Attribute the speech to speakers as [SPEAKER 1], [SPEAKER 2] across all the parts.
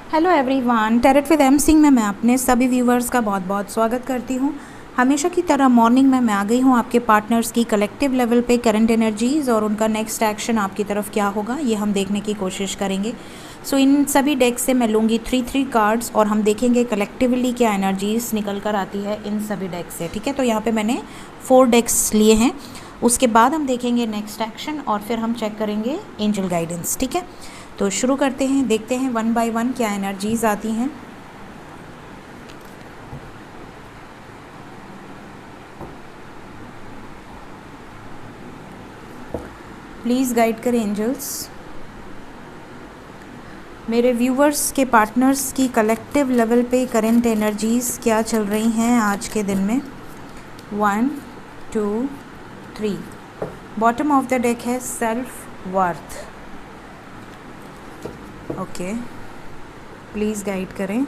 [SPEAKER 1] Hello everyone, tarot with M Singh में मैं अपने सभी व्यूवर्स का बहुत बहुत स्वागत करती हूँ। हमेशा की तरह मॉर्निंग में मैं आ गई हूँ आपके पार्टनर्स की कलेक्टिव लेवल पे करंट एनर्जीज़ और उनका नेक्स्ट एक्शन आपकी तरफ क्या होगा ये हम देखने की कोशिश करेंगे। सो इन सभी डेक से मैं लूँगी 3 कार्ड्स और हम देखेंगे कलेक्टिवली क्या एनर्जीज़ निकल कर आती है इन सभी डेक से। ठीक है, तो यहाँ पर मैंने 4 डेक्स लिए हैं। उसके बाद हम देखेंगे नेक्स्ट एक्शन और फिर हम चेक करेंगे एंजल गाइडेंस। ठीक है, तो शुरू करते हैं, देखते हैं 1 बाय 1 क्या एनर्जीज आती हैं। प्लीज़ गाइड करें एंजल्स। मेरे व्यूवर्स के पार्टनर्स की कलेक्टिव लेवल पे करंट एनर्जीज क्या चल रही हैं आज के दिन में। 1 2 3। बॉटम ऑफ द डेक है self worth. Okay, please guide करें।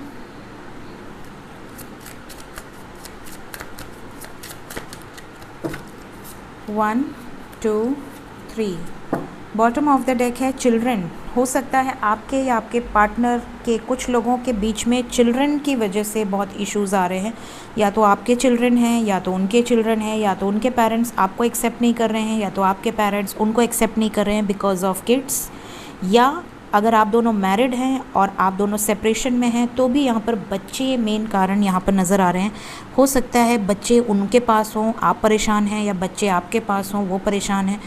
[SPEAKER 1] One two three. Bottom of the deck है चिल्ड्रन। हो सकता है आपके या आपके पार्टनर के कुछ लोगों के बीच में चिल्ड्रन की वजह से बहुत इश्यूज़ आ रहे हैं। या तो आपके चिल्ड्रन हैं या तो उनके चिल्ड्रन हैं, या तो उनके पेरेंट्स आपको एक्सेप्ट नहीं कर रहे हैं या तो आपके पेरेंट्स उनको एक्सेप्ट नहीं कर रहे हैं बिकॉज ऑफ किड्स। या अगर आप दोनों मैरिड हैं और आप दोनों सेपरेशन में हैं तो भी यहाँ पर बच्चे मेन कारण यहाँ पर नज़र आ रहे हैं। हो सकता है बच्चे उनके पास हों, आप परेशान हैं, या बच्चे आपके पास हों, वो परेशान हैं।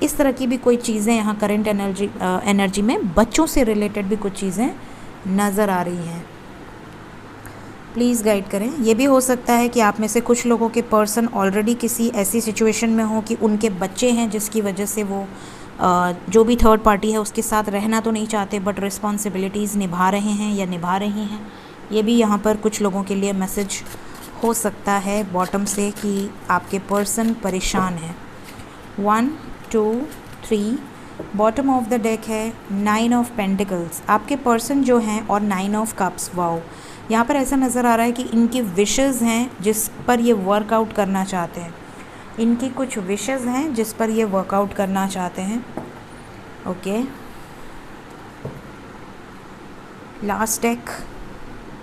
[SPEAKER 1] इस तरह की भी कोई चीज़ें यहाँ करंट एनर्जी में बच्चों से रिलेटेड भी कुछ चीज़ें नज़र आ रही हैं। प्लीज़ गाइड करें। ये भी हो सकता है कि आप में से कुछ लोगों के पर्सन ऑलरेडी किसी ऐसी सिचुएशन में हो कि उनके बच्चे हैं जिसकी वजह से वो जो भी थर्ड पार्टी है उसके साथ रहना तो नहीं चाहते बट रिस्पॉन्सिबिलिटीज़ निभा रहे हैं या निभा रही हैं। ये भी यहाँ पर कुछ लोगों के लिए मैसेज हो सकता है बॉटम से कि आपके पर्सन परेशान है। 1 2 3। बॉटम ऑफ द डेक है 9 ऑफ पेंटिकल्स। आपके पर्सन जो हैं और 9 ऑफ कप्स। वाओ, यहाँ पर ऐसा नज़र आ रहा है कि इनकी विशेज़ हैं जिस पर ये वर्कआउट करना चाहते हैं। इनकी कुछ विशेज़ हैं जिस पर ये वर्कआउट करना चाहते हैं। Okay, last deck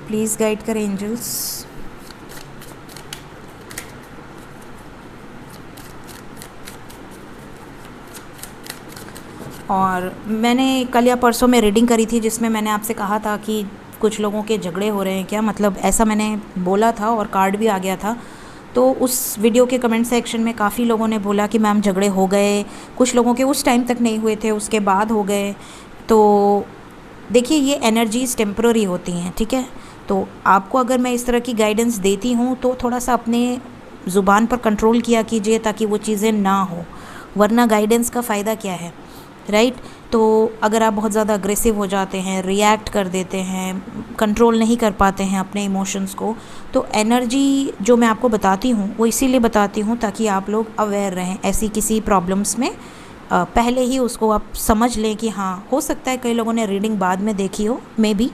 [SPEAKER 1] please guide करें एंजल्स। और मैंने कल या परसों में रीडिंग करी थी जिसमें मैंने आपसे कहा था कि कुछ लोगों के झगड़े हो रहे हैं क्या, मतलब ऐसा मैंने बोला था और कार्ड भी आ गया था। तो उस वीडियो के कमेंट सेक्शन में काफ़ी लोगों ने बोला कि मैम झगड़े हो गए। कुछ लोगों के उस टाइम तक नहीं हुए थे, उसके बाद हो गए। तो देखिए, ये एनर्जीज़ टेम्पररी होती हैं। ठीक है, तो आपको अगर मैं इस तरह की गाइडेंस देती हूँ तो थोड़ा सा अपने ज़ुबान पर कंट्रोल किया कीजिए ताकि वो चीज़ें ना हो, वरना गाइडेंस का फ़ायदा क्या है, राइट। तो अगर आप बहुत ज़्यादा अग्रेसिव हो जाते हैं, रिएक्ट कर देते हैं, कंट्रोल नहीं कर पाते हैं अपने इमोशंस को, तो एनर्जी जो मैं आपको बताती हूँ वो इसीलिए बताती हूँ ताकि आप लोग अवेयर रहें ऐसी किसी प्रॉब्लम्स में। पहले ही उसको आप समझ लें कि हाँ, हो सकता है कई लोगों ने रीडिंग बाद में देखी हो, मे बी,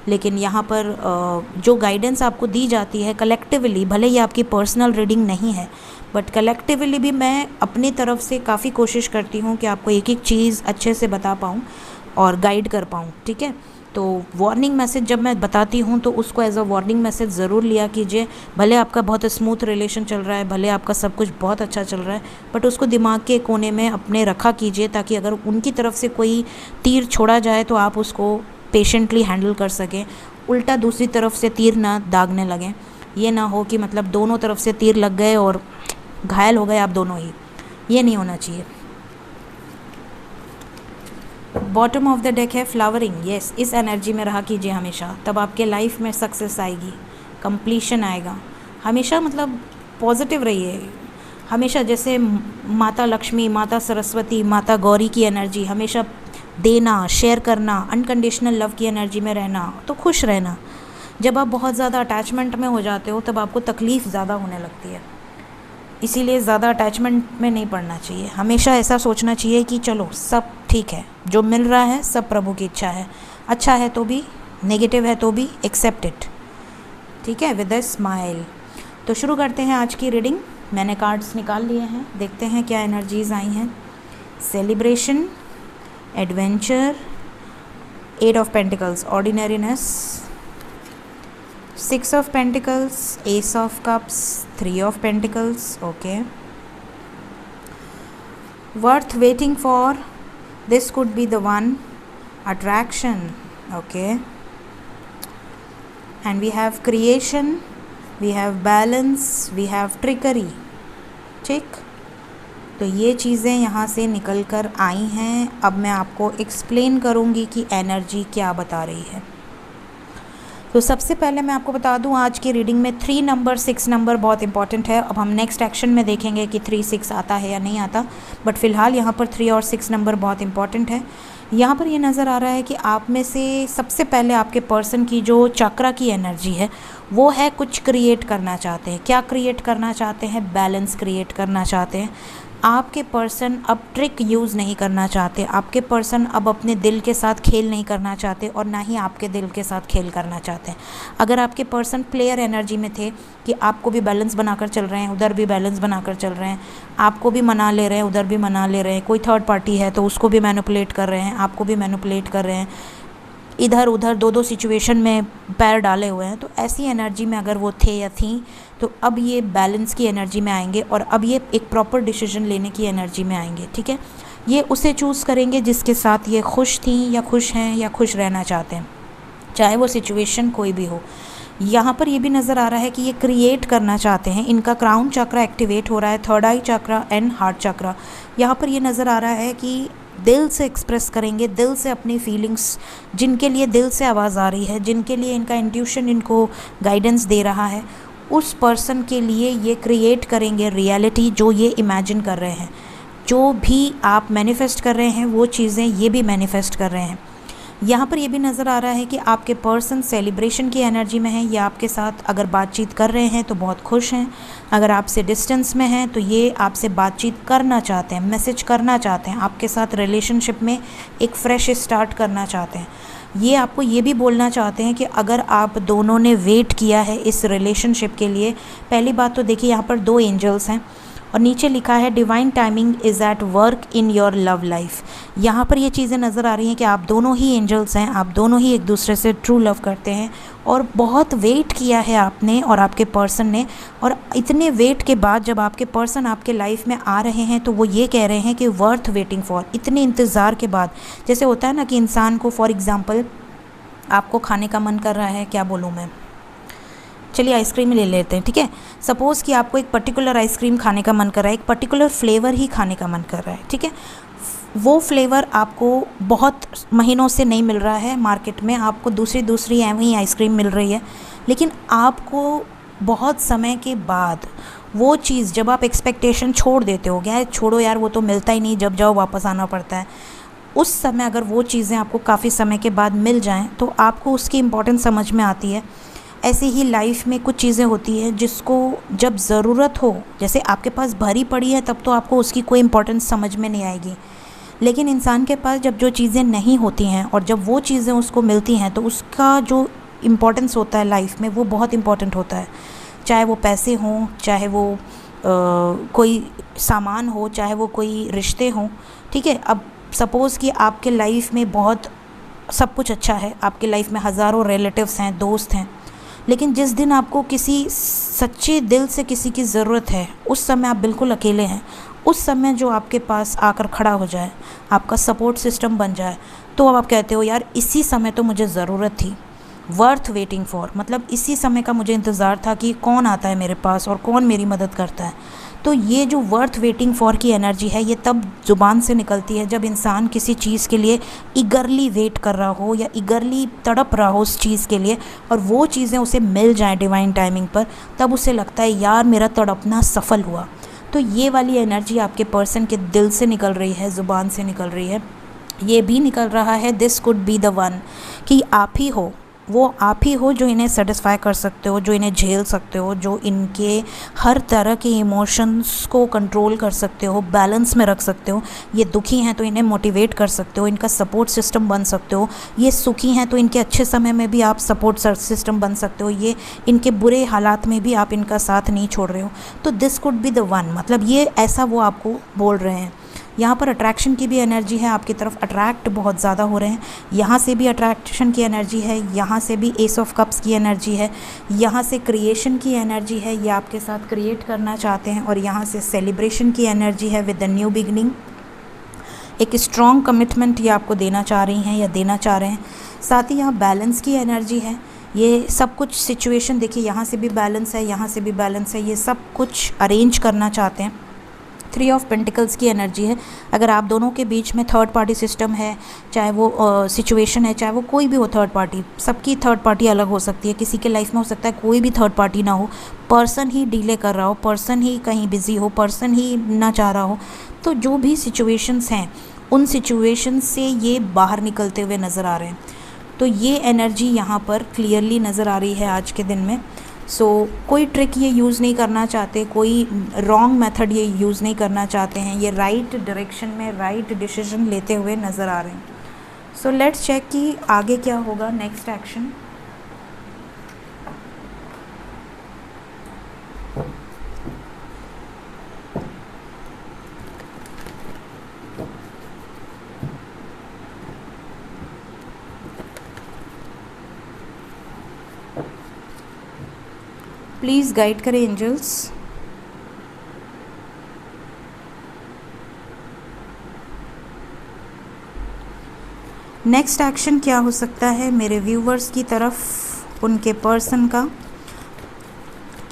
[SPEAKER 1] लेकिन यहाँ पर जो गाइडेंस आपको दी जाती है कलेक्टिवली, भले ही आपकी पर्सनल रीडिंग नहीं है बट कलेक्टिवली भी मैं अपनी तरफ से काफ़ी कोशिश करती हूँ कि आपको एक एक चीज़ अच्छे से बता पाऊँ और गाइड कर पाऊँ। ठीक है, तो वार्निंग मैसेज जब मैं बताती हूँ तो उसको एज अ वार्निंग मैसेज ज़रूर लिया कीजिए। भले आपका बहुत स्मूथ रिलेशन चल रहा है, भले आपका सब कुछ बहुत अच्छा चल रहा है, बट उसको दिमाग के कोने में अपने रखा कीजिए ताकि अगर उनकी तरफ से कोई तीर छोड़ा जाए तो आप उसको पेशेंटली हैंडल कर सकें, उल्टा दूसरी तरफ से तीर ना दागने लगें। ये ना हो कि मतलब दोनों तरफ से तीर लग गए और घायल हो गए आप दोनों ही, ये नहीं होना चाहिए। बॉटम ऑफ द डेक है फ्लावरिंग। यस, इस एनर्जी में रहा कीजिए हमेशा, तब आपके लाइफ में सक्सेस आएगी, कंप्लीशन आएगा। हमेशा मतलब पॉजिटिव रहिए हमेशा, जैसे माता लक्ष्मी, माता सरस्वती, माता गौरी की एनर्जी, हमेशा देना, शेयर करना, अनकंडीशनल लव की एनर्जी में रहना, तो खुश रहना। जब आप बहुत ज़्यादा अटैचमेंट में हो जाते हो तब आपको तकलीफ़ ज़्यादा होने लगती है, इसीलिए ज़्यादा अटैचमेंट में नहीं पड़ना चाहिए। हमेशा ऐसा सोचना चाहिए कि चलो सब ठीक है, जो मिल रहा है सब प्रभु की इच्छा है, अच्छा है तो भी, नेगेटिव है तो भी, एक्सेप्ट इट। ठीक है, विद अ स्माइल। तो शुरू करते हैं आज की रीडिंग। मैंने कार्ड्स निकाल लिए हैं, देखते हैं क्या एनर्जीज़ आई हैं। Celebration, adventure, 8 of Pentacles, ordinariness, 6 of Pentacles, Ace of Cups, 3 of Pentacles. Okay, worth waiting for, this could be the one, attraction. Okay, and we have creation, we have balance, we have trickery. ठीक, तो ये चीज़ें यहाँ से निकल कर आई हैं। अब मैं आपको एक्सप्लेन करूँगी कि एनर्जी क्या बता रही है। तो सबसे पहले मैं आपको बता दूँ, आज की रीडिंग में 3 नंबर 6 नंबर बहुत इंपॉर्टेंट है। अब हम नेक्स्ट एक्शन में देखेंगे कि 3 6 आता है या नहीं आता, बट फ़िलहाल यहाँ पर 3 और 6 नंबर बहुत इंपॉर्टेंट है। यहाँ पर ये नज़र आ रहा है कि आप में से सबसे पहले आपके पर्सन की जो चक्रा की एनर्जी है वो है कुछ क्रिएट करना चाहते हैं। क्या क्रिएट करना चाहते हैं? बैलेंस क्रिएट करना चाहते हैं। आपके पर्सन अब ट्रिक यूज़ नहीं करना चाहते, आपके पर्सन अब अपने दिल के साथ खेल नहीं करना चाहते और ना ही आपके दिल के साथ खेल करना चाहते हैं। अगर आपके पर्सन प्लेयर एनर्जी में थे कि आपको भी बैलेंस बनाकर चल रहे हैं, उधर भी बैलेंस बनाकर चल रहे हैं, आपको भी मना ले रहे हैं, उधर भी मना ले रहे हैं, कोई थर्ड पार्टी है तो उसको भी मैनिपुलेट कर रहे हैं, आपको भी मैनिपुलेट कर रहे हैं, इधर उधर 2 सिचुएशन में पैर डाले हुए हैं, तो ऐसी एनर्जी में अगर वो थे या थी तो अब ये बैलेंस की एनर्जी में आएंगे और अब ये एक प्रॉपर डिसीजन लेने की एनर्जी में आएंगे। ठीक है, ये उसे चूज़ करेंगे जिसके साथ ये खुश थी या खुश हैं या खुश रहना चाहते हैं, चाहे वो सिचुएशन कोई भी हो। यहाँ पर ये भी नज़र आ रहा है कि ये क्रिएट करना चाहते हैं। इनका क्राउन चक्रा एक्टिवेट हो रहा है, third eye chakra and heart chakra. यहाँ पर ये नज़र आ रहा है कि दिल से एक्सप्रेस करेंगे, दिल से अपनी फीलिंग्स, जिनके लिए दिल से आवाज़ आ रही है, जिनके लिए इनका इंट्यूशन इनको गाइडेंस दे रहा है, उस पर्सन के लिए ये क्रिएट करेंगे रियलिटी जो ये इमेजिन कर रहे हैं। जो भी आप मैनिफेस्ट कर रहे हैं वो चीज़ें ये भी मैनिफेस्ट कर रहे हैं। यहाँ पर ये भी नज़र आ रहा है कि आपके पर्सन सेलिब्रेशन की एनर्जी में है, ये आपके साथ अगर बातचीत कर रहे हैं तो बहुत खुश हैं, अगर आपसे डिस्टेंस में हैं तो ये आपसे बातचीत करना चाहते हैं, मैसेज करना चाहते हैं, आपके साथ रिलेशनशिप में एक फ्रेश स्टार्ट करना चाहते हैं। ये आपको ये भी बोलना चाहते हैं कि अगर आप दोनों ने वेट किया है इस रिलेशनशिप के लिए, पहली बात तो देखिए यहाँ पर 2 एंजल्स हैं और नीचे लिखा है divine timing is at work in your love life. यहाँ पर ये चीज़ें नज़र आ रही हैं कि आप दोनों ही एंजल्स हैं, आप दोनों ही एक दूसरे से ट्रू लव करते हैं और बहुत वेट किया है आपने और आपके पर्सन ने। और इतने वेट के बाद जब आपके पर्सन आपके लाइफ में आ रहे हैं तो वो ये कह रहे हैं कि वर्थ वेटिंग फॉर, इतने इंतज़ार के बाद। जैसे होता है ना कि इंसान को, फॉर एग्ज़ाम्पल आपको खाने का मन कर रहा है, क्या बोलूँ मैं, चलिए आइसक्रीम ले लेते हैं। ठीक है, सपोज़ कि आपको एक पर्टिकुलर आइसक्रीम खाने का मन कर रहा है, एक पर्टिकुलर फ्लेवर ही खाने का मन कर रहा है। ठीक है, वो फ्लेवर आपको बहुत महीनों से नहीं मिल रहा है मार्केट में, आपको दूसरी ही आइसक्रीम मिल रही है, लेकिन आपको बहुत समय के बाद वो चीज़, जब आप एक्सपेक्टेशन छोड़ देते हो, क्या छोड़ो यार वो तो मिलता ही नहीं, जब जाओ वापस आना पड़ता है, उस समय अगर वो चीज़ें आपको काफ़ी समय के बाद मिल जाएं तो आपको उसकी इम्पोर्टेंस समझ में आती है। ऐसे ही लाइफ में कुछ चीज़ें होती हैं जिसको जब ज़रूरत हो, जैसे आपके पास भरी पड़ी है तब तो आपको उसकी कोई इम्पोर्टेंस समझ में नहीं आएगी, लेकिन इंसान के पास जब जो चीज़ें नहीं होती हैं और जब वो चीज़ें उसको मिलती हैं तो उसका जो इम्पोर्टेंस होता है लाइफ में वो बहुत इम्पोर्टेंट होता है। चाहे वो पैसे हों, चाहे वो कोई सामान हो, चाहे वो कोई रिश्ते हों। ठीक है, अब सपोज़ कि आपके लाइफ में बहुत सब कुछ अच्छा है, आपके लाइफ में हज़ारों रिलेटिव्स हैं, दोस्त हैं, लेकिन जिस दिन आपको किसी सच्चे दिल से किसी की ज़रूरत है, उस समय आप बिल्कुल अकेले हैं, उस समय जो आपके पास आकर खड़ा हो जाए, आपका सपोर्ट सिस्टम बन जाए, तो अब आप कहते हो यार इसी समय तो मुझे ज़रूरत थी। वर्थ वेटिंग फॉर मतलब इसी समय का मुझे इंतज़ार था कि कौन आता है मेरे पास और कौन मेरी मदद करता है। तो ये जो वर्थ वेटिंग फॉर की एनर्जी है ये तब ज़ुबान से निकलती है जब इंसान किसी चीज़ के लिए ईगरली वेट कर रहा हो या ईगरली तड़प रहा हो उस चीज़ के लिए और वो चीज़ें उसे मिल जाएं डिवाइन टाइमिंग पर, तब उसे लगता है यार मेरा तड़पना सफल हुआ। तो ये वाली एनर्जी आपके पर्सन के दिल से निकल रही है, ज़ुबान से निकल रही है। ये भी निकल रहा है this could be the one, कि आप ही हो, वो आप ही हो जो इन्हें सेटिस्फाई कर सकते हो, जो इन्हें झेल सकते हो, जो इनके हर तरह के इमोशंस को कंट्रोल कर सकते हो, बैलेंस में रख सकते हो। ये दुखी हैं तो इन्हें मोटिवेट कर सकते हो, इनका सपोर्ट सिस्टम बन सकते हो। ये सुखी हैं तो इनके अच्छे समय में भी आप सपोर्ट सिस्टम बन सकते हो। ये इनके बुरे हालात में भी आप इनका साथ नहीं छोड़ रहे हो। तो this could be the one, मतलब ये ऐसा वो आपको बोल रहे हैं। यहाँ पर अट्रैक्शन की भी एनर्जी है, आपकी तरफ अट्रैक्ट बहुत ज़्यादा हो रहे हैं। यहाँ से भी अट्रैक्शन की एनर्जी है, यहाँ से भी एस ऑफ कप्स की एनर्जी है, यहाँ से क्रिएशन की एनर्जी है, ये आपके साथ क्रिएट करना चाहते हैं। और यहाँ से सेलिब्रेशन की एनर्जी है विद द न्यू बिगनिंग। एक स्ट्रॉन्ग कमिटमेंट ये आपको देना चाह रही हैं या देना चाह रहे हैं। साथ ही यहाँ बैलेंस की एनर्जी है। ये सब कुछ सिचुएशन देखिए, यहाँ से भी बैलेंस है, यहाँ से भी बैलेंस है, ये सब कुछ अरेंज करना चाहते हैं। 3 ऑफ पेंटिकल्स की एनर्जी है। अगर आप दोनों के बीच में थर्ड पार्टी सिस्टम है, चाहे वो सिचुएशन है, चाहे वो कोई भी हो थर्ड पार्टी, सबकी थर्ड पार्टी अलग हो सकती है। किसी के लाइफ में हो सकता है कोई भी थर्ड पार्टी ना हो, पर्सन ही डिले कर रहा हो, पर्सन ही कहीं बिजी हो, पर्सन ही ना चाह रहा हो। तो जो भी सिचुएशंस हैं उन सिचुएशंस से ये बाहर निकलते हुए नज़र आ रहे हैं। तो ये एनर्जी यहाँ पर क्लियरली नज़र आ रही है आज के दिन में। सो कोई ट्रिक ये यूज़ नहीं करना चाहते, कोई रॉन्ग मेथड ये यूज़ नहीं करना चाहते हैं, ये राइट डायरेक्शन में राइट डिसीजन लेते हुए नज़र आ रहे हैं। सो लेट्स चेक कि आगे क्या होगा, नेक्स्ट एक्शन। प्लीज़ गाइड करें एंजल्स। नेक्स्ट एक्शन क्या हो सकता है मेरे व्यूवर्स की तरफ, उनके पर्सन का?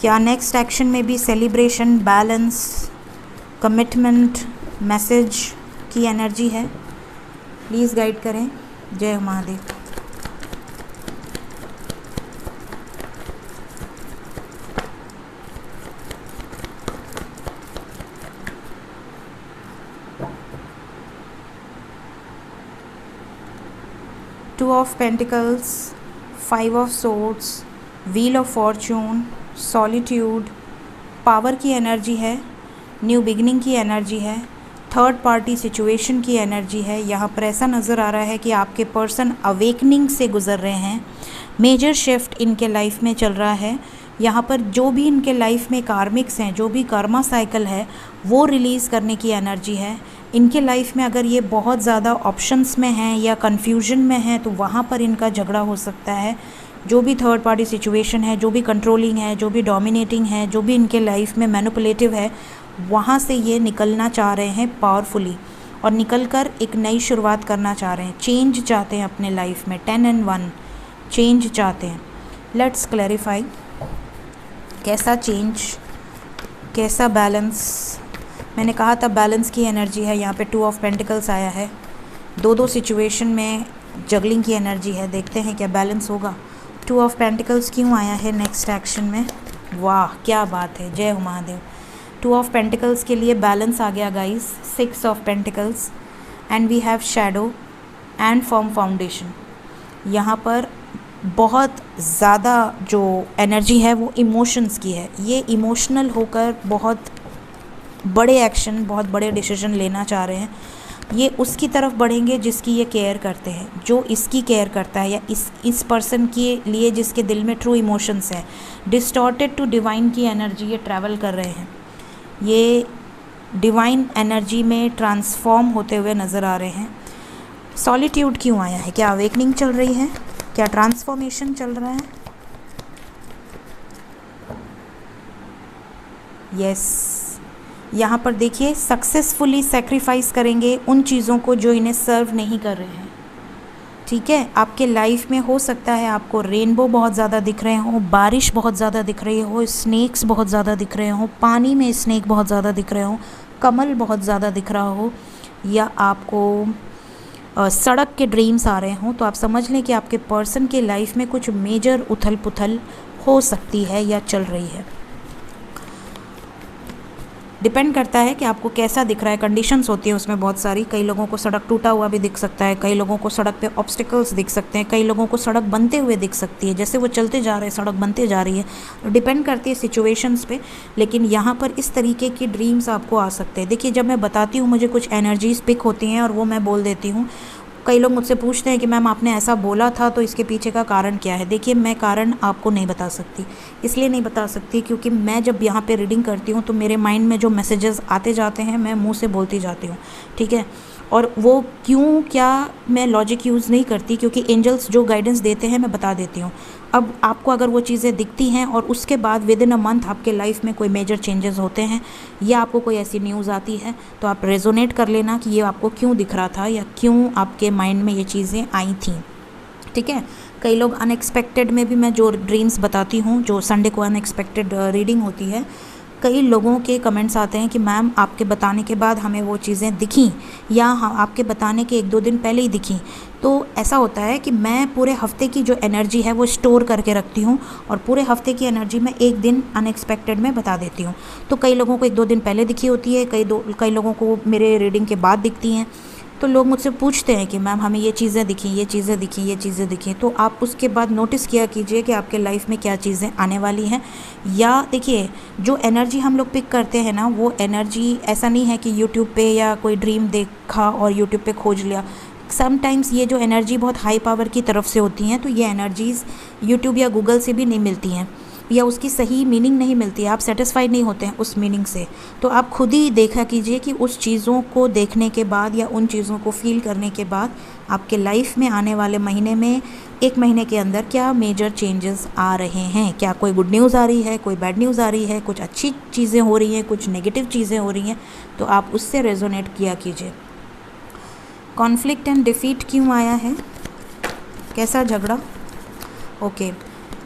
[SPEAKER 1] क्या नेक्स्ट एक्शन में भी सेलिब्रेशन, बैलेंस, कमिटमेंट, मैसेज की एनर्जी है? प्लीज़ गाइड करें। जय Mahadev. Two of Pentacles, 5 of Swords, Wheel of Fortune, Solitude, power की एनर्जी है, न्यू बिगनिंग की एनर्जी है, थर्ड पार्टी सिचुएशन की एनर्जी है। यहाँ पर ऐसा नज़र आ रहा है कि आपके पर्सन अवेकनिंग से गुज़र रहे हैं, मेजर शिफ्ट इनके लाइफ में चल रहा है। यहाँ पर जो भी इनके लाइफ में कार्मिक्स हैं, जो भी कर्मा साइकिल है, वो रिलीज़ करने की एनर्जी है। इनके लाइफ में अगर ये बहुत ज़्यादा ऑप्शंस में हैं या कन्फ्यूजन में हैं तो वहाँ पर इनका झगड़ा हो सकता है। जो भी थर्ड पार्टी सिचुएशन है, जो भी कंट्रोलिंग है, जो भी डोमिनेटिंग है, जो भी इनके लाइफ में मैनिपुलेटिव है, वहाँ से ये निकलना चाह रहे हैं पावरफुली, और निकल कर एक नई शुरुआत करना चाह रहे हैं। चेंज चाहते हैं अपने लाइफ में, 10 and 1 चेंज चाहते हैं। लेट्स क्लैरिफाई, कैसा चेंज, कैसा बैलेंस? मैंने कहा था बैलेंस की एनर्जी है। यहाँ पे 2 ऑफ पेंटिकल्स आया है, दो सिचुएशन में जगलिंग की एनर्जी है। देखते हैं क्या बैलेंस होगा। 2 ऑफ पेंटिकल्स क्यों आया है नेक्स्ट एक्शन में? वाह क्या बात है, जय हो महादेव। 2 ऑफ पेंटिकल्स के लिए बैलेंस आ गया guys. 6 of pentacles and we have shadow and firm foundation. यहाँ पर बहुत ज़्यादा जो एनर्जी है वो इमोशंस की है। ये इमोशनल होकर बहुत बड़े एक्शन, बहुत बड़े डिसीजन लेना चाह रहे हैं। ये उसकी तरफ बढ़ेंगे जिसकी ये केयर करते हैं, जो इसकी केयर करता है, या इस पर्सन के लिए जिसके दिल में ट्रू इमोशंस है। डिस्टॉर्टेड टू डिवाइन की एनर्जी ये ट्रैवल कर रहे हैं। ये डिवाइन एनर्जी में ट्रांसफॉर्म होते हुए नज़र आ रहे हैं। सॉलिट्यूड क्यों आया है? क्या अवेकनिंग चल रही है? क्या ट्रांसफॉर्मेशन चल रहा है? यस, यहाँ पर देखिए सक्सेसफुली सेक्रीफाइस करेंगे उन चीज़ों को जो इन्हें सर्व नहीं कर रहे हैं। ठीक है, आपके लाइफ में हो सकता है आपको रेनबो बहुत ज़्यादा दिख रहे हो, बारिश बहुत ज़्यादा दिख रही हो, स्नेक्स बहुत ज़्यादा दिख रहे हो, पानी में स्नेक बहुत ज़्यादा दिख रहे हो, कमल बहुत ज़्यादा दिख रहा हो, या आपको सड़क के ड्रीम्स आ रहे हों। तो आप समझ लें कि आपके पर्सन के लाइफ में कुछ मेजर उथल पुथल हो सकती है या चल रही है। डिपेंड करता है कि आपको कैसा दिख रहा है। कंडीशंस होती हैं उसमें बहुत सारी। कई लोगों को सड़क टूटा हुआ भी दिख सकता है, कई लोगों को सड़क पे ऑब्स्टिकल्स दिख सकते हैं, कई लोगों को सड़क बनते हुए दिख सकती है, जैसे वो चलते जा रहे हैं सड़क बनते जा रही है। तो डिपेंड करती है सिचुएशंस पे। लेकिन यहाँ पर इस तरीके की ड्रीम्स आपको आ सकते हैं। देखिए, जब मैं बताती हूँ मुझे कुछ एनर्जीज पिक होती हैं और वो मैं बोल देती हूँ। कई लोग मुझसे पूछते हैं कि मैम आपने ऐसा बोला था तो इसके पीछे का कारण क्या है। देखिए, मैं कारण आपको नहीं बता सकती, इसलिए नहीं बता सकती क्योंकि मैं जब यहाँ पे रीडिंग करती हूँ तो मेरे माइंड में जो मैसेजेस आते जाते हैं मैं मुंह से बोलती जाती हूँ, ठीक है। और वो क्यों क्या मैं लॉजिक यूज़ नहीं करती, क्योंकि एंजल्स जो गाइडेंस देते हैं मैं बता देती हूँ। अब आपको अगर वो चीज़ें दिखती हैं और उसके बाद विद इन अ मंथ आपके लाइफ में कोई मेजर चेंजेस होते हैं या आपको कोई ऐसी न्यूज़ आती है तो आप रेजोनेट कर लेना कि ये आपको क्यों दिख रहा था या क्यों आपके माइंड में ये चीज़ें आई थी, ठीक है। कई लोग अनएक्सपेक्टेड में भी मैं जो ड्रीम्स बताती हूँ, जो संडे को अनएक्सपेक्टेड रीडिंग होती है, कई लोगों के कमेंट्स आते हैं कि मैम आपके बताने के बाद हमें वो चीज़ें दिखी या आपके बताने के 1-2 दिन पहले ही दिखी। तो ऐसा होता है कि मैं पूरे हफ्ते की जो एनर्जी है वो स्टोर करके रखती हूँ और पूरे हफ्ते की एनर्जी मैं एक दिन अनएक्सपेक्टेड में बता देती हूँ। तो कई लोगों को 1-2 दिन पहले दिखी होती है, कई लोगों को मेरे रीडिंग के बाद दिखती हैं। तो लोग मुझसे पूछते हैं कि मैम हमें ये चीज़ें दिखी, ये चीज़ें दिखी, ये चीज़ें दिखी। तो आप उसके बाद नोटिस किया कीजिए कि आपके लाइफ में क्या चीज़ें आने वाली हैं। या देखिए, जो एनर्जी हम लोग पिक करते हैं ना, वो एनर्जी ऐसा नहीं है कि यूट्यूब पे या कोई ड्रीम देखा और यूट्यूब पे खोज लिया। समटाइम्स ये जो एनर्जी बहुत हाई पावर की तरफ से होती हैं, तो ये एनर्जीज़ यूट्यूब या गूगल से भी नहीं मिलती हैं या उसकी सही मीनिंग नहीं मिलती है, आप सेटिस्फाइड नहीं होते हैं उस मीनिंग से। तो आप खुद ही देखा कीजिए कि उस चीज़ों को देखने के बाद या उन चीज़ों को फील करने के बाद आपके लाइफ में आने वाले महीने में, 1 महीने के अंदर क्या मेजर चेंजेस आ रहे हैं। क्या कोई गुड न्यूज़ आ रही है, कोई बैड न्यूज़ आ रही है, कुछ अच्छी चीज़ें हो रही हैं, कुछ नेगेटिव चीज़ें हो रही हैं, तो आप उससे रेजोनेट किया कीजिए। कॉन्फ्लिक्ट एंड डिफीट क्यों आया है, कैसा झगड़ा? ओके,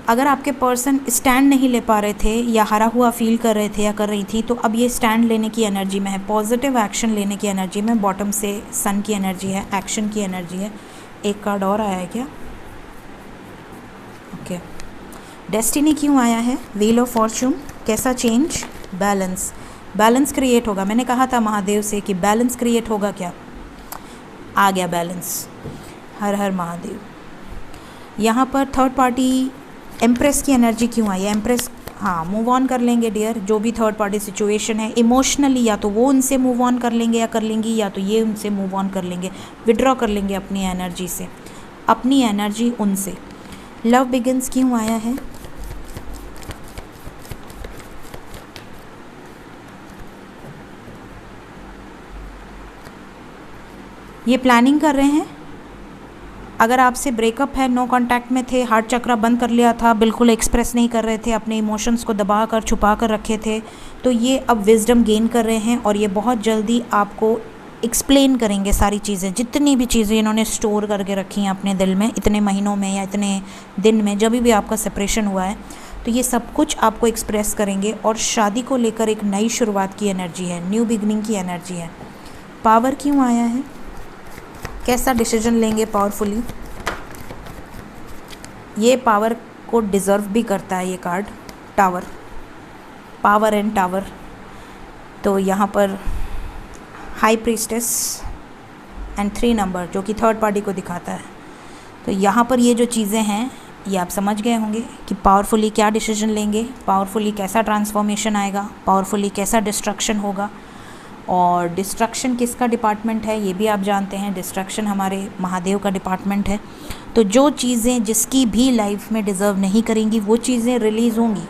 [SPEAKER 1] अगर आपके पर्सन स्टैंड नहीं ले पा रहे थे या हारा हुआ फील कर रहे थे या कर रही थी, तो अब ये स्टैंड लेने की एनर्जी में है, पॉजिटिव एक्शन लेने की एनर्जी में। बॉटम से सन की एनर्जी है, एक्शन की एनर्जी है। एक कार्ड और आया है क्या? ओके, डेस्टिनी क्यों आया है, व्हील ऑफ फॉर्चून, कैसा चेंज? बैलेंस, बैलेंस क्रिएट होगा। मैंने कहा था महादेव से कि बैलेंस क्रिएट होगा, क्या आ गया बैलेंस। हर हर महादेव। यहाँ पर थर्ड पार्टी एम्प्रेस की एनर्जी क्यों आई है? एम्प्रेस, हाँ, मूव ऑन कर लेंगे डियर। जो भी थर्ड पार्टी सिचुएशन है इमोशनली, या तो वो उनसे मूव ऑन कर लेंगे या कर लेंगी, या तो ये उनसे मूव ऑन कर लेंगे, विड्रॉ कर लेंगे अपनी एनर्जी से, अपनी एनर्जी उनसे। लव बिगिंस क्यों आया है? ये प्लानिंग कर रहे हैं। अगर आपसे ब्रेकअप है, नो कांटेक्ट में थे, हार्ट चक्रा बंद कर लिया था, बिल्कुल एक्सप्रेस नहीं कर रहे थे, अपने इमोशंस को दबा कर छुपा कर रखे थे, तो ये अब विजडम गेन कर रहे हैं और ये बहुत जल्दी आपको एक्सप्लेन करेंगे सारी चीज़ें, जितनी भी चीज़ें इन्होंने स्टोर करके रखी हैं अपने दिल में इतने महीनों में या इतने दिन में, जब भी आपका सेपरेशन हुआ है, तो ये सब कुछ आपको एक्सप्रेस करेंगे। और शादी को लेकर एक नई शुरुआत की एनर्जी है, न्यू बिगनिंग की एनर्जी है। पावर क्यों आया है? कैसा डिसीजन लेंगे पावरफुली? ये पावर को डिज़र्व भी करता है ये card, tower, power and tower. तो यहाँ पर हाई प्रीस्टेस एंड 3 नंबर जो कि थर्ड पार्टी को दिखाता है। तो यहाँ पर ये जो चीज़ें हैं ये आप समझ गए होंगे कि पावरफुली क्या डिसीजन लेंगे, पावरफुली कैसा ट्रांसफॉर्मेशन आएगा, पावरफुली कैसा डिस्ट्रक्शन होगा। और डिस्ट्रक्शन किसका डिपार्टमेंट है ये भी आप जानते हैं, डिस्ट्रक्शन हमारे महादेव का डिपार्टमेंट है। तो जो चीज़ें जिसकी भी लाइफ में डिज़र्व नहीं करेंगी वो चीज़ें रिलीज़ होंगी।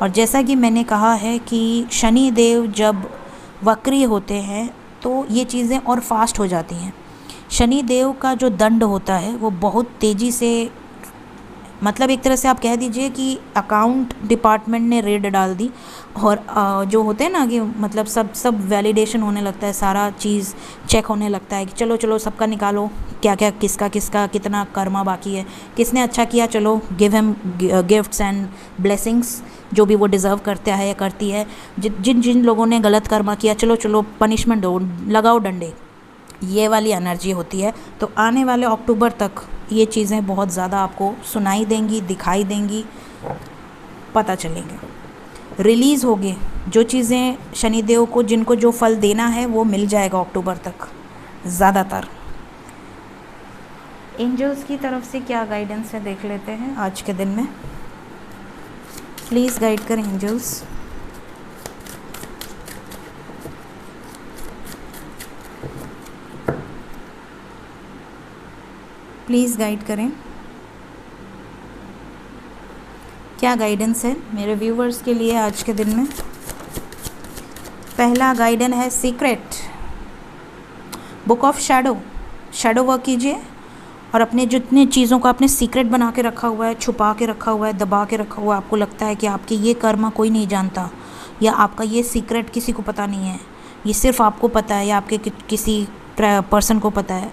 [SPEAKER 1] और जैसा कि मैंने कहा है कि शनि देव जब वक्री होते हैं तो ये चीज़ें और फास्ट हो जाती हैं। शनि देव का जो दंड होता है वो बहुत तेज़ी से, मतलब एक तरह से आप कह दीजिए कि अकाउंट डिपार्टमेंट ने रेड डाल दी और जो होते हैं ना कि मतलब सब वैलिडेशन होने लगता है, सारा चीज़ चेक होने लगता है कि चलो चलो सबका निकालो, क्या क्या किसका किसका कितना कर्मा बाकी है, किसने अच्छा किया, चलो give him gifts and blessings, जो भी वो डिज़र्व करता है या करती है। जिन जिन लोगों ने गलत कर्मा किया, चलो चलो पनिशमेंट दो, लगाओ डंडे, ये वाली एनर्जी होती है। तो आने वाले अक्टूबर तक ये चीज़ें बहुत ज़्यादा आपको सुनाई देंगी, दिखाई देंगी, पता चलेंगे, रिलीज़ होगी। जो चीज़ें शनिदेव को जिनको जो फल देना है वो मिल जाएगा अक्टूबर तक ज़्यादातर। एंजल्स की तरफ से क्या गाइडेंस है देख लेते हैं आज के दिन में। प्लीज़ गाइड करें एंजल्स। प्लीज़ गाइड करें, क्या गाइडेंस है मेरे व्यूवर्स के लिए आज के दिन में। पहला गाइडेंस है secret, book of shadow work कीजिए और अपने जितने चीज़ों को आपने सीक्रेट बना के रखा हुआ है, छुपा के रखा हुआ है, दबा के रखा हुआ है, आपको लगता है कि आपके ये कर्म कोई नहीं जानता या आपका ये सीक्रेट किसी को पता नहीं है, ये सिर्फ आपको पता है या आपके किसी पर्सन को पता है,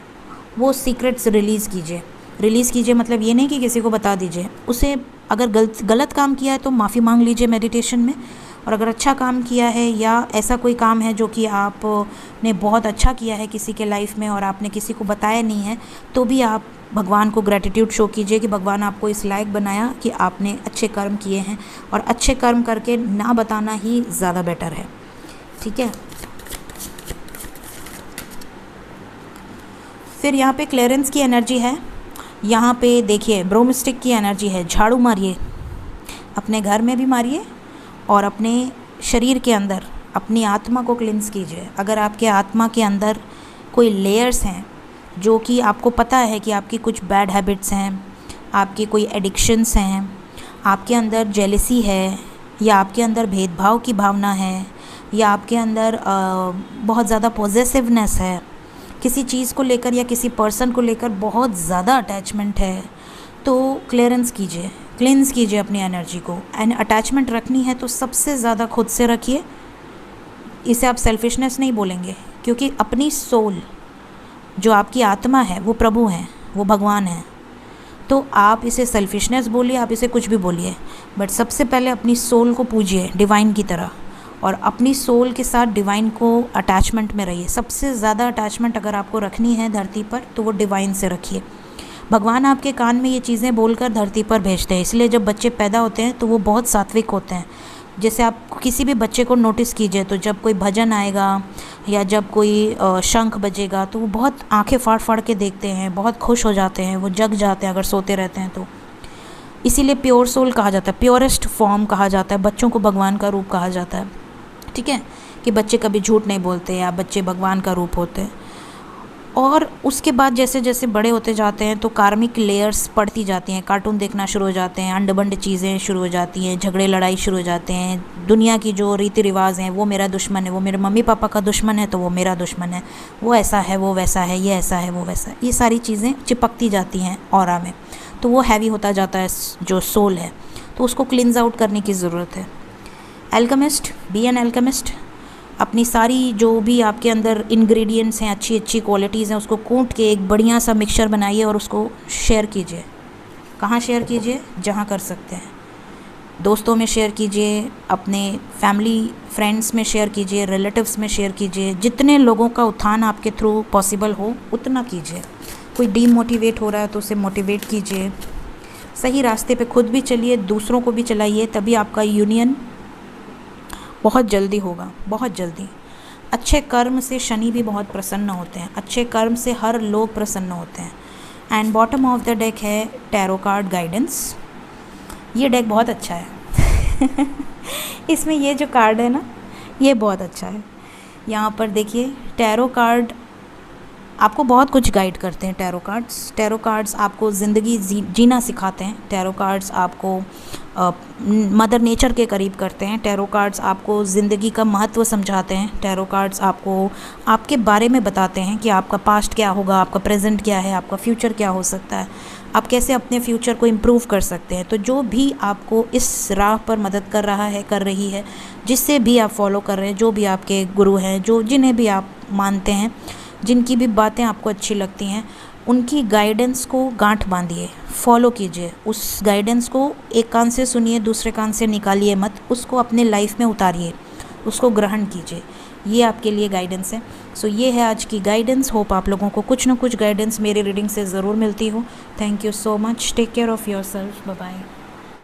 [SPEAKER 1] वो सीक्रेट्स रिलीज़ कीजिए। मतलब ये नहीं कि किसी को बता दीजिए, उसे अगर गलत काम किया है तो माफ़ी मांग लीजिए मेडिटेशन में, और अगर अच्छा काम किया है या ऐसा कोई काम है जो कि आपने बहुत अच्छा किया है किसी के लाइफ में और आपने किसी को बताया नहीं है, तो भी आप भगवान को ग्रैटिट्यूड शो कीजिए कि भगवान आपको इस लायक बनाया कि आपने अच्छे कर्म किए हैं, और अच्छे कर्म करके ना बताना ही ज़्यादा बेटर है। ठीक है, फिर यहाँ पे क्लियरेंस की एनर्जी है, यहाँ पे देखिए ब्रोमस्टिक की एनर्जी है। झाड़ू मारिए, अपने घर में भी मारिए और अपने शरीर के अंदर अपनी आत्मा को क्लिंस कीजिए। अगर आपके आत्मा के अंदर कोई लेयर्स हैं जो कि आपको पता है कि आपकी कुछ बैड हैबिट्स हैं, आपकी कोई एडिक्शंस हैं, आपके अंदर जेलसी है या आपके अंदर भेदभाव की भावना है या आपके अंदर बहुत ज़्यादा पॉजेसिवनेस है, किसी चीज़ को लेकर या किसी पर्सन को लेकर बहुत ज़्यादा अटैचमेंट है, तो क्लियरेंस कीजिए, क्लींस कीजिए अपनी एनर्जी को। एंड अटैचमेंट रखनी है तो सबसे ज़्यादा खुद से रखिए। इसे आप सेल्फिशनेस नहीं बोलेंगे, क्योंकि अपनी सोल जो आपकी आत्मा है वो प्रभु हैं, वो भगवान हैं। तो आप इसे सेल्फिशनेस बोलिए, आप इसे कुछ भी बोलिए, बट सबसे पहले अपनी सोल को पूजिए डिवाइन की तरह, और अपनी सोल के साथ डिवाइन को अटैचमेंट में रहिए। सबसे ज़्यादा अटैचमेंट अगर आपको रखनी है धरती पर तो वो डिवाइन से रखिए। भगवान आपके कान में ये चीज़ें बोलकर धरती पर भेजते हैं, इसलिए जब बच्चे पैदा होते हैं तो वो बहुत सात्विक होते हैं। जैसे आप किसी भी बच्चे को नोटिस कीजिए, तो जब कोई भजन आएगा या जब कोई शंख बजेगा तो वो बहुत आंखें फाड़ फाड़ के देखते हैं, बहुत खुश हो जाते हैं, वो जग जाते हैं अगर सोते रहते हैं तो। इसीलिए प्योर सोल कहा जाता है, प्योरेस्ट फॉर्म कहा जाता है, बच्चों को भगवान का रूप कहा जाता है। ठीक है, कि बच्चे कभी झूठ नहीं बोलते या बच्चे भगवान का रूप होते हैं। और उसके बाद जैसे जैसे बड़े होते जाते हैं तो कार्मिक लेयर्स पड़ती जाती हैं, कार्टून देखना शुरू हो जाते हैं, अंड बंड चीज़ें शुरू हो जाती हैं, झगड़े लड़ाई शुरू हो जाते हैं, दुनिया की जो रीति रिवाज हैं वो मेरा दुश्मन है, वो मेरे मम्मी पापा का दुश्मन है तो वो मेरा दुश्मन है, वो ऐसा है वो वैसा है, ये ऐसा है वो वैसा है, ये सारी चीज़ें चिपकती जाती हैं ऑरा में, तो वो हैवी होता जाता है जो सोल है, तो उसको क्लींस आउट करने की ज़रूरत है। एल्केमिस्ट, बी एन एल्केमिस्ट, अपनी सारी जो भी आपके अंदर इंग्रेडिएंट्स हैं, अच्छी अच्छी क्वालिटीज़ हैं, उसको कूट के एक बढ़िया सा मिक्सचर बनाइए और उसको शेयर कीजिए। कहाँ शेयर कीजिए? जहाँ कर सकते हैं, दोस्तों में शेयर कीजिए, अपने फैमिली फ्रेंड्स में शेयर कीजिए, रिलेटिव्स में शेयर कीजिए, जितने लोगों का उत्थान आपके थ्रू पॉसिबल हो उतना कीजिए। कोई डीमोटिवेट हो रहा है तो उसे मोटिवेट कीजिए, सही रास्ते पे खुद भी चलिए, दूसरों को भी चलाइए, तभी आपका यूनियन बहुत जल्दी होगा, बहुत जल्दी। अच्छे कर्म से शनि भी बहुत प्रसन्न होते हैं, अच्छे कर्म से हर लोग प्रसन्न होते हैं। And bottom of the deck है टैरो कार्ड गाइडेंस। ये डेक बहुत अच्छा है इसमें ये जो कार्ड है ना, ये बहुत अच्छा है। यहाँ पर देखिए, टैरो कार्ड आपको बहुत कुछ गाइड करते हैं। टैरो कार्ड्स आपको ज़िंदगी जीना सिखाते हैं। टैरो कार्ड्स आपको मदर नेचर के करीब करते हैं। टैरो कार्ड्स आपको ज़िंदगी का महत्व समझाते हैं। टैरो कार्ड्स आपको आपके बारे में बताते हैं कि आपका पास्ट क्या होगा, आपका प्रेजेंट क्या है, आपका फ्यूचर क्या हो सकता है, आप कैसे अपने फ्यूचर को इम्प्रूव कर सकते हैं। तो जो भी आपको इस राह पर मदद कर रहा है, कर रही है, जिससे भी आप फॉलो कर रहे हैं, जो भी आपके गुरु हैं, जो जिन्हें भी आप मानते हैं, जिनकी भी बातें आपको अच्छी लगती हैं, उनकी गाइडेंस को गांठ बांधिए, फॉलो कीजिए। उस गाइडेंस को एक कान से सुनिए, दूसरे कान से निकालिए मत, उसको अपने लाइफ में उतारिए, उसको ग्रहण कीजिए। ये आपके लिए गाइडेंस है। सो ये है आज की गाइडेंस। होप आप लोगों को कुछ ना कुछ गाइडेंस मेरी रीडिंग से ज़रूर मिलती हो। Thank you so much. Take care of yourself. Bye bye.